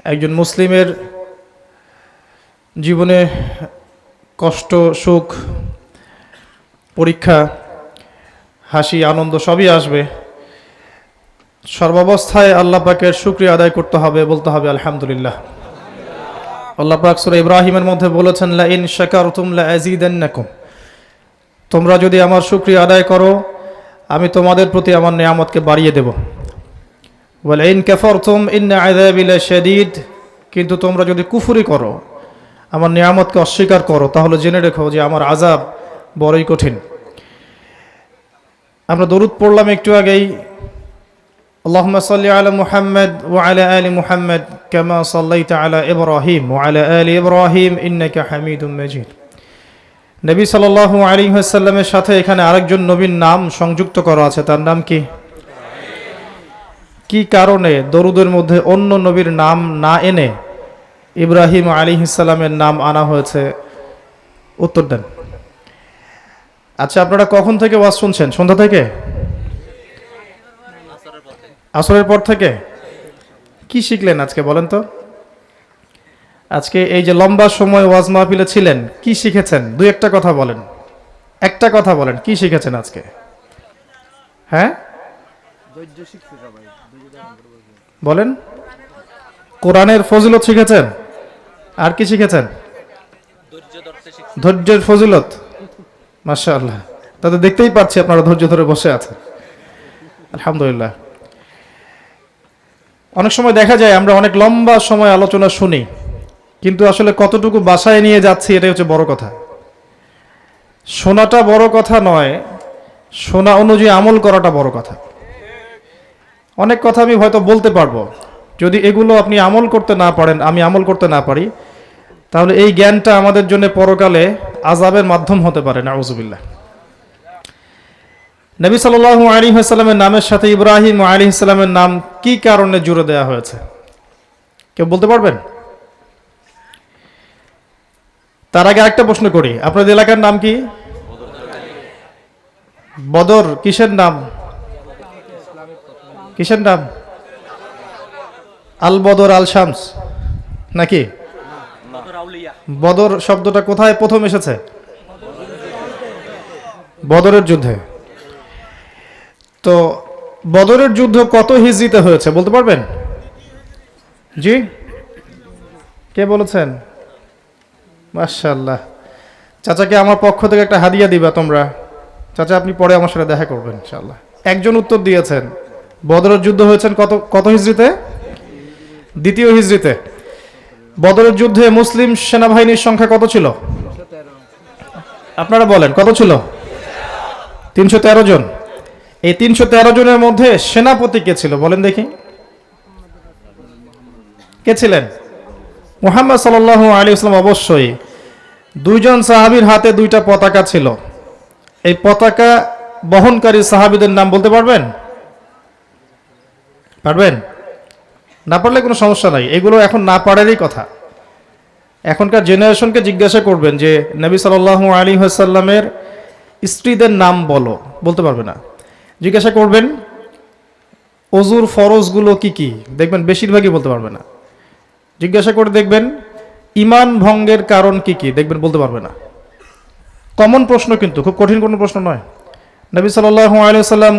একজন মুসলিমের জীবনে কষ্ট, সুখ, পরীক্ষা, হাসি, আনন্দ সবই আসবে। সর্বাবস্থায় আল্লাহ পাকের শুকরিয়া আদায় করতে হবে, বলতে হবে আলহামদুলিল্লাহ। আল্লাহ পাক সূরা ইব্রাহিমের মধ্যে বলেছেন, লা ইন শাকারতুম লা আযীদান্নাকুম, তোমরা যদি আমার শুকরিয়া আদায় করো আমি তোমাদের প্রতি আমার নিয়ামতকে বাড়িয়ে দেব। ওয়াল ইন কাফারতুম ইন্না আযাবি লাশাদীদ, কিন্তু তোমরা যদি কুফরি করো, আমার নিয়ামতকে অস্বীকার করো, তাহলে জেনে রেখো যে আমার আযাব বড়ই কঠিন। আমরা দরুদ পড়লাম একটু আগেই, আল্লাহুম্মা সাল্লি আলা মুহাম্মাদ ওয়া আলা আলি মুহাম্মাদ কামা সাল্লাইতা আলা ইব্রাহিম ওয়া আলা আলি ইব্রাহিম ইন্নাকা হামিদুম মাজিদ। নবী সাল্লাল্লাহু আলাইহি ওয়াসাল্লামের সাথে এখানে আরেকজন নবীর নাম সংযুক্ত করা আছে, তার নাম কি? কি কারণে দরুদের মধ্যে অন্য নবীর নাম না এনে ইব্রাহিম আলাইহিস সালামের নাম আনা হয়েছে? উত্তর দেন। আচ্ছা, আপনারা কখন থেকে ওয়াজ শুনছেন? সন্ধ্যা থেকে? আসরের পর থেকে? কি শিখলেন আজকে বলেন তো? আজকে এই যে লম্বা সময় ওয়াজ মাহফিলে ছিলেন, কি শিখেছেন? দুই একটা কথা বলেন, একটা কথা বলেন, কি শিখেছেন আজকে? হ্যাঁ বলেন। কোরআনের ফজিলত শিখেছেন? আর কি শিখেছেন? ধৈর্যের ফজিলত। মাশাআল্লাহ, তাতে দেখতেই পাচ্ছি আপনারা ধৈর্য ধরে বসে আছেন, আলহামদুলিল্লাহ। অনেক সময় দেখা যায় আমরা অনেক লম্বা সময় আলোচনা শুনি, কিন্তু আসলে কতটুকু বাসায় নিয়ে যাচ্ছি এটাই হচ্ছে বড় কথা। শোনাটা বড় কথা নয়, শোনা অনুযায়ী আমল করাটা বড় কথা। অনেক কথা আমি হয়তো বলতে পারবো, যদি এগুলো আপনি আমল করতে না পারেন, আমি আমল করতে না পারি, তাহলে এই জ্ঞানটা আমাদের জন্য পরকালে আযাবের মাধ্যম হতে পারে, নাউযুবিল্লাহ। নবী সাল্লাল্লাহু আলাইহি ওয়াসাল্লামের নামের সাথে ইব্রাহিম আলাইহিস সালামের নাম কি কারণে জুড়ে দেওয়া হয়েছে? কেউ বলতে পারবেন? তার আগে আরেকটা প্রশ্ন করি, আপনাদের এলাকার নাম কি? বদর কিসের নাম? কিসের নাম? আল বদর, আল শামস নাকি? বদর শব্দটা কোথায় প্রথম এসেছে? বদরের যুদ্ধে। তো বদরের যুদ্ধ কত হিজরিতে হয়েছে বলতে পারবেন? জি, কে বলেছেন? মাশাআল্লাহ। চাচাকে আমার পক্ষ থেকে একটা হাদিয়া দিবা তোমরা। চাচা আপনি পরে আমার সাথে দেখা করবেন ইনশাআল্লাহ। একজন উত্তর দিয়েছেন, বদরের যুদ্ধ হয়েছেন কত হিজরিতে? দ্বিতীয় হিজরিতে। বদরের যুদ্ধে মুসলিম সেনাবাহিনীর সংখ্যা কত ছিল? আপনারা বলেন কত ছিল? 313 জন। এই 313 জনের মধ্যে সেনাপতি কে ছিল বলেন দেখি? কে ছিলেন? মুহাম্মদ সাল্লাল্লাহু আলাইহি ওয়াসাল্লাম। অবশ্যই। দুইজন সাহাবীর হাতে দুইটা পতাকা ছিল। এই পতাকা বহনকারী সাহাবীদের নাম বলতে পারবেন? পারবেন? না পারলে কোনো সমস্যা নাই, এগুলো এখন না পারারই কথা। এখনকার জেনারেশনকে জিজ্ঞাসা করবেন যে নবী সাল্লাল্লাহু আলাইহি ওয়াসাল্লামের স্ত্রীদের নাম বলো, বলতে পারবে না। জিজ্ঞাসা করবেন ওযুর ফরজগুলো কি কি, দেখবেন বেশিরভাগই বলতে পারবে না। জিজ্ঞাসা করে দেখবেন ঈমান ভঙ্গের কারণ কি কি, দেখবেন বলতে পারবে না। কমন প্রশ্ন, কিন্তু খুব কঠিন কোনো প্রশ্ন নয়। নবী সাল্লাল্লাহু আলাইহি ওয়াসাল্লাম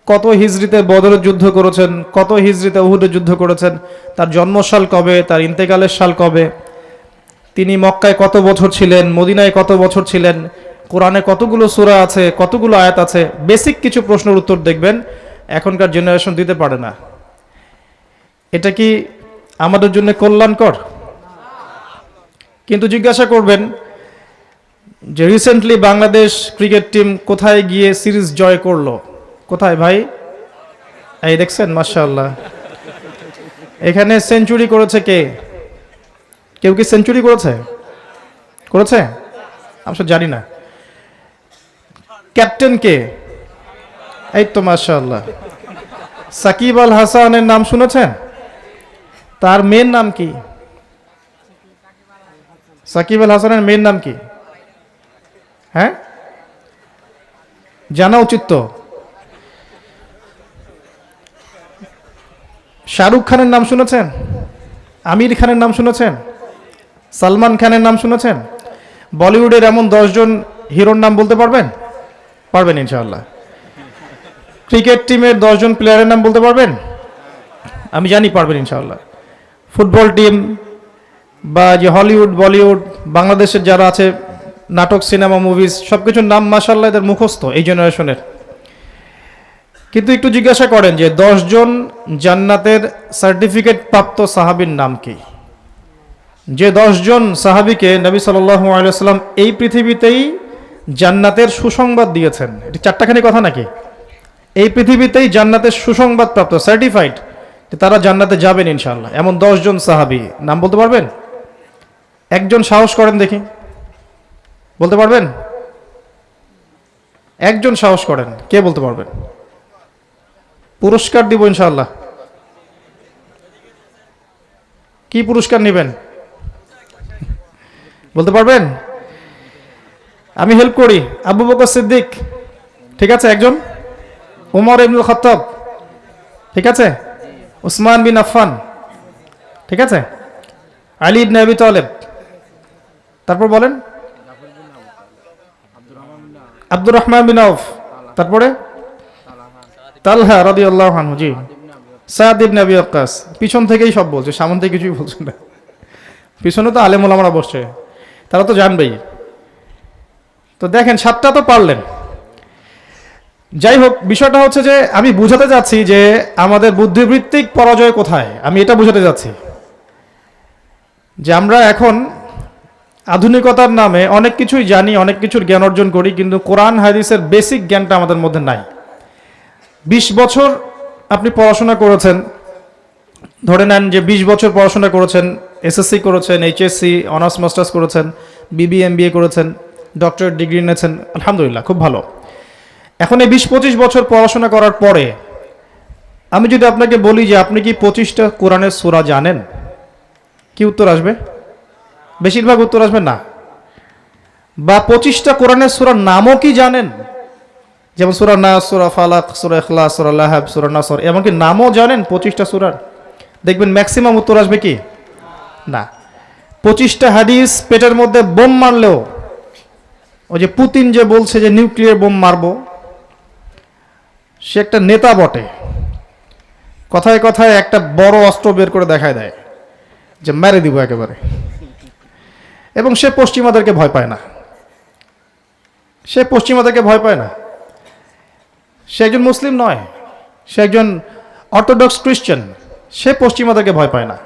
কত হিজরিতে বদরের যুদ্ধ করেছেন, কত হিজরিতে উহুদের যুদ্ধ করেছেন, তার জন্মসাল কবে, তার ইন্তেকালের সাল কবে, তিনি মক্কায় কত বছর ছিলেন, মদিনায় কত বছর ছিলেন, কোরআনে কতগুলো সূরা আছে, কতগুলো আয়াত আছে, বেসিক কিছু প্রশ্নের উত্তর দেখবেন এখনকার জেনারেশন দিতে পারে না। এটা কি আমাদের জন্য কল্যাণকর? কিন্তু জিজ্ঞাসা করবেন যে রিসেন্টলি বাংলাদেশ ক্রিকেট টিম কোথায় গিয়ে সিরিজ জয় করলো, কোথায় ভাই? এই দেখছেন, মাশাআল্লাহ। এখানে সেঞ্চুরি করেছে কে? কেউ কি সেঞ্চুরি করেছে? করেছে? আমি জানি না। ক্যাপ্টেন কে? এই তো মাশাআল্লাহ, সাকিব আল হাসানের নাম শুনেছেন? তার মেয়ের নাম কি? সাকিব আল হাসানের মেয়ের নাম কি? হ্যাঁ, জানা উচিত তো। শাহরুখ খানের নাম শুনেছেন? আমির খানের নাম শুনেছেন? সালমান খানের নাম শুনেছেন? বলিউডের এমন 10 জন হিরোর নাম বলতে পারবেন? পারবেন ইনশাআল্লাহ। ক্রিকেট টিমের 10 জন প্লেয়ারের নাম বলতে পারবেন? আমি জানি পারবেন ইনশাআল্লাহ। ফুটবল টিম বা যে হলিউড বলিউড বাংলাদেশের যারা আছে নাটক সিনেমা মুভিজ সব কিছুর নাম মাশাআল্লাহ এদের মুখস্থ এই জেনারেশনের। কিন্তু একটু জিজ্ঞাসা করেন যে 10 জন জান্নাতের সার্টিফিকেট প্রাপ্ত সাহাবীর নাম কি? যে 10 জন সাহাবীকে নবী সাল্লাল্লাহু আলাইহি ওয়াসাল্লাম এই পৃথিবীতেই জান্নাতের সুসংবাদ দিয়েছেন। এটি চারটাখানি কথা নাকি? এই পৃথিবীতেই জান্নাতের সুসংবাদ প্রাপ্ত সার্টিফাইড যে তারা জান্নাতে যাবেন ইনশাআল্লাহ, এমন 10 জন সাহাবী নাম বলতে পারবেন? একজন সাহস করেন দেখি, বলতে পারবেন? একজন সাহস করেন, কে বলতে পারবেন? পুরস্কার দিব ইনশাআল্লাহ। কি পুরস্কার নেবেন বলতে পারবেন? আমি হেল্প করি। আবু বকর সিদ্দিক, ঠিক আছে একজন। ওমর ইবনুল খাত্তাব, ঠিক আছে। উসমান বিন আফফান, ঠিক আছে। আলী ইবনে আবি তালেব, তারপর বলেন। আব্দুর রহমান বিন আউফ, তারপরে তালহা রাদিয়াল্লাহু আনহু, জি। সাদ ইবনে আবি ওয়াক্কাস। পিছন থেকেই সব বলছে, সামনে থেকে কিছুই বলছে না। পিছনে তো আলেম ওলামারা বসছে, তারা তো জানবেই। তো দেখেন 7টা তো পারলেন। যাই হোক, বিষয়টা হচ্ছে যে আমি বুঝাতে যাচ্ছি যে আমাদের বুদ্ধিবৃত্তিক পরাজয় কোথায়, আমি এটা বুঝাতে যাচ্ছি যে আমরা এখন আধুনিকতার নামে অনেক কিছুই জানি, অনেক কিছুর জ্ঞান অর্জন করি, কিন্তু কোরআন হাদিসের বেসিক জ্ঞানটা আমাদের মধ্যে নাই। 20 বছর আপনি পড়াশোনা করেছেন, ধরে নেন যে 20 বছর পড়াশোনা করেছেন, এসএসসি করেছেন, এইচএসসি, অনার্স মাস্টার্স করেছেন, বিবি এমবিএ করেছেন, ডক্টরেট ডিগ্রি নিয়েছেন, আলহামদুলিল্লাহ, খুব ভালো। এখন এই 20-25 বছর পড়াশোনা করার পরে আমি যদি আপনাকে বলি যে আপনি কি 25টা কোরআনের সূরা জানেন, কি উত্তর আসবে? বেশিরভাগ উত্তর আসবে না। বা 25টা কোরআনের সূরার নামও কি জানেন? যেমন সূরা নাস, সূরা ফালাক, সূরা ইখলাস, সূরা লাহাব, সূরা নাসর, এমনকি নামও জানেন 25টা সূরার? দেখবেন ম্যাক্সিমাম উত্তর আসবে কি না। 25টা হাদিস পেটের মধ্যে বোম মারলেও, ওই যে পুতিন যে বলছে যে নিউক্লিয়ার বোম মারবো, সে একটা নেতা বটে, কথায় কথায় একটা বড় অস্ত্র বের করে দেখায় দেয় যে মেরে দিব একেবারে। এবং সে পশ্চিমাদেরকে ভয় পায় না, সে পশ্চিমাদেরকে ভয় পায় না। সে একজন মুসলিম নয়, সে একজন অর্থোডক্স খ্রিস্টান, সে পশ্চিমাদেরকে ভয় পায় না,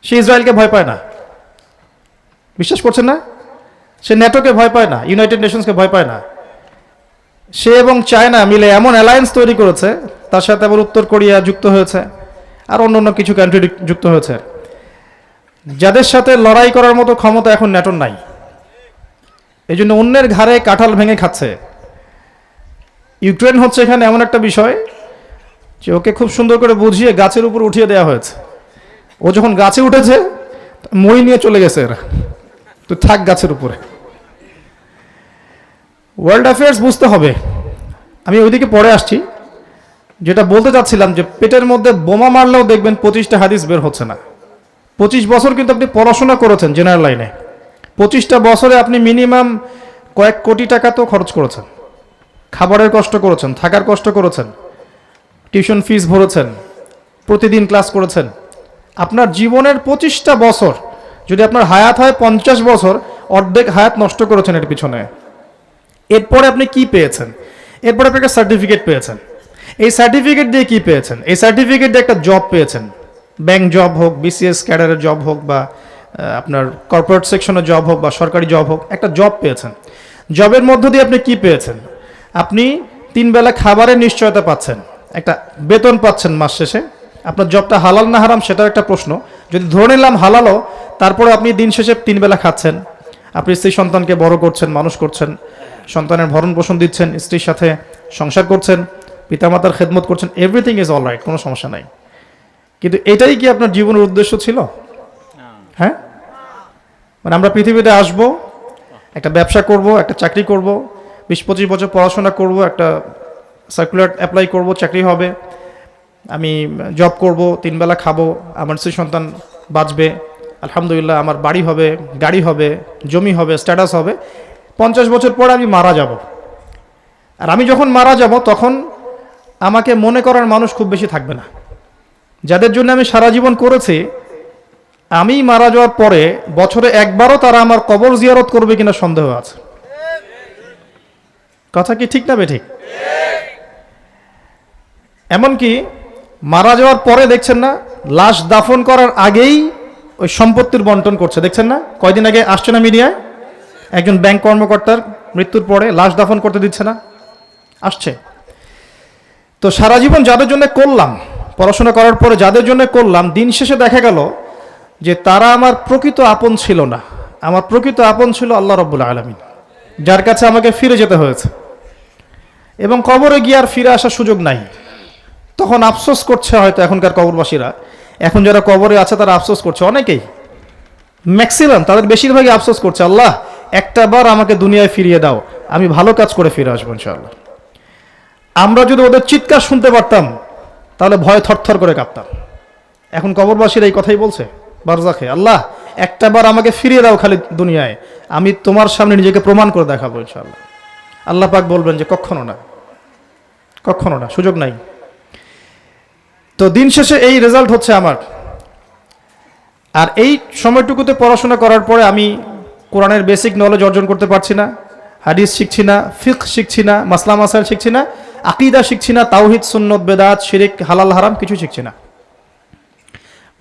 সে ইসরায়েলকে ভয় পায় না। বিশ্বাস করছেন না? সে ন্যাটোকে ভয় পায় না, ইউনাইটেড নেশনসকে ভয় পায় না। সে এবং চায়না মিলে এমন অ্যালায়েন্স তৈরি করেছে, তার সাথে আবার উত্তর কোরিয়া যুক্ত হয়েছে, আর অন্য অন্য কিছু কান্ট্রি যুক্ত হয়েছে, যাদের সাথে লড়াই করার মতো ক্ষমতা এখন ন্যাটোর নাই। এই জন্য অন্যের ঘাড়ে কাঁঠাল ভেঙে খাচ্ছে। ইউক্রেন হচ্ছে এখানে এমন একটা বিষয় যে ওকে খুব সুন্দর করে বুঝিয়ে গাছের উপর উঠিয়ে দেওয়া হয়েছে। ও যখন গাছে উঠেছে মই নিয়ে চলে গেছে এরা, তো থাক গাছের উপরে। ওয়ার্ল্ড অ্যাফেয়ার্স বুঝতে হবে। আমি ওইদিকে পরে আসছি। যেটা বলতে চাচ্ছিলাম যে পেটের মধ্যে বোমা মারলেও দেখবেন 25টা হাদিস বের হচ্ছে না। 25 বছর কিন্তু আপনি পড়াশোনা করেছেন জেনারেল লাইনে। 25টা বছরে আপনি মিনিমাম কয়েক কোটি টাকা তো খরচ করেছেন, খাবারের কষ্ট করেছেন, থাকার কষ্ট করেছেন, টিউশন ফিস ভরেছেন, প্রতিদিন ক্লাস করেছেন। আপনার জীবনের 25টা বছর যদি আপনার হায়াত হয় 50 বছর, অর্ধেক হায়াত নষ্ট করেছেন এর পিছনে। এরপরে আপনি কি পেয়েছেন? এরপরে আপনি একটা সার্টিফিকেট পেয়েছেন। এই সার্টিফিকেট দিয়ে কি পেয়েছেন? এই সার্টিফিকেট দিয়ে একটা জব পেয়েছেন। ব্যাংক জব হোক, বিসিএস ক্যাডারের জব হোক, বা আপনার কর্পোরেট সেকশনের জব হোক, বা সরকারি জব হোক, একটা জব পেয়েছেন। জবের মধ্য দিয়ে আপনি কি পেয়েছেন? আপনি 3 বেলা খাবারের নিশ্চয়তা পাচ্ছেন, একটা বেতন পাচ্ছেন মাস শেষে। আপনার জবটা হালাল না হারাম সেটাও একটা প্রশ্ন। যদি ধরে নিলাম হালালও, তারপরে আপনি দিন শেষে 3 বেলা খাচ্ছেন, আপনি স্ত্রী সন্তানকে বড় করছেন, মানুষ করছেন, সন্তানের ভরণ পোষণ দিচ্ছেন, স্ত্রীর সাথে সংসার করছেন, পিতামাতার খেদমত করছেন, এভরিথিং ইজ অল রাইট, কোনো সমস্যা নাই। কিন্তু এটাই কি আপনার জীবনের উদ্দেশ্য ছিল? হ্যাঁ, মানে আমরা পৃথিবীতে আসব, একটা ব্যবসা করব, একটা চাকরি করব, 20-25 বছর পড়াশোনা করব, একটা সার্কুলার অ্যাপ্লাই করব, চাকরি হবে, আমি জব করব, 3 বেলা খাবো, আমার স্ত্রী সন্তান বাঁচবে, আলহামদুলিল্লাহ আমার বাড়ি হবে, গাড়ি হবে, জমি হবে, স্ট্যাটাস হবে, 50 বছর পরে আমি মারা যাব। আর আমি যখন মারা যাব তখন আমাকে মনে করার মানুষ খুব বেশি থাকবে না। যাদের জন্য আমি সারা জীবন করেছি, আমি মারা যাওয়ার পরে বছরে একবারও তারা আমার কবর জিয়ারত করবে কিনা সন্দেহ আছে। কথা কি ঠিক না বেঠিক? এমনকি মারা যাওয়ার পরে দেখছেন না, লাশ দাফন করার আগেই ওই সম্পত্তির বন্টন করছে, দেখছেন না? কয়দিন আগে আসছে না মিডিয়ায়, একজন ব্যাংক কর্মকর্তার মৃত্যুর পরে লাশ দাফন করতে দিচ্ছে না, আসছে। তো সারা জীবন যাদের জন্য করলাম, পড়াশোনা করার পরে যাদের জন্য করলাম, দিন শেষে দেখা গেল যে তারা আমার প্রকৃত আপন ছিল না। আমার প্রকৃত আপন ছিল আল্লাহ রাব্বুল আলামিন, যার কাছে আমাকে ফিরে যেতে হয়েছে, এবং কবরে গিয়ে আর ফিরে আসার সুযোগ নাই। তখন আফসোস করছে হয়তো এখনকার কবরবাসীরা, এখন যারা কবরে আছে তারা আফসোস করছে, অনেকেই, ম্যাক্সিমাম তাদের বেশিরভাগই আফসোস করছে, আল্লাহ একটা বার আমাকে দুনিয়ায় ফিরিয়ে দাও, আমি ভালো কাজ করে ফিরে আসবো ইনশাআল্লাহ। আমরা যদি ওদের চিৎকার শুনতে পারতাম তাহলে ভয়ে থরথর করে কাঁপতাম। এখন কবরবাসীরা এই কথাই বলছে বারজাখে, আল্লাহ একটা বার আমাকে ফিরিয়ে দাও খালি দুনিয়ায়, আমি তোমার সামনে নিজেকে প্রমাণ করে দেখাবো ইনশাআল্লাহ। আল্লাহ পাক বলবেন যে কখনো না, কখনো না, সুযোগ নাই। তো দিন শেষে এই রেজাল্ট হচ্ছে আমার। আর এই সময়টুকুতে পড়াশোনা করার পরে আমি কোরআনের বেসিক নলেজ অর্জন করতে পারছি না, হাদিস শিখছি না, ফিকহ শিখছি না, মাসলা মাসাইল শিখছি না, আকীদা শিখছি না, তাওহীদ সুন্নত বেদাত শিরক হালাল হারাম কিছু শিখছি না।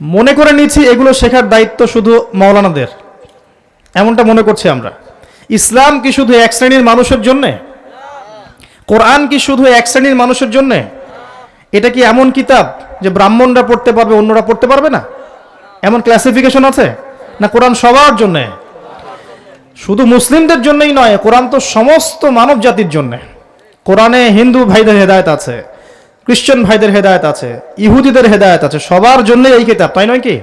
মনে করে নিচ্ছি এগুলো শেখার দায়িত্ব শুধু মাওলানাদের, এমনটা মনে করছি আমরা। ইসলাম কি শুধু এক শ্রেণীর মানুষের জন্যে? কোরআন কি শুধু এক শ্রেণীর মানুষের জন্যে? এটা কি এমন কিতাব যে ব্রাহ্মণরা পড়তে পারবে, অন্যরা পড়তে পারবে না? এমন ক্লাসিফিকেশন আছে না? কোরআন সবার জন্যে, শুধু মুসলিমদের জন্যই নয়, কোরআন তো সমস্ত মানব জাতির জন্যে। কোরআনে হিন্দু ভাইদের হেদায়েত আছে, খ্রিস্টান ভাইদের হেদায়েত আছে, ইহুদিদের হেদায়েত আছে, সবার জন্য এই কিতাব, তাই নয় কি?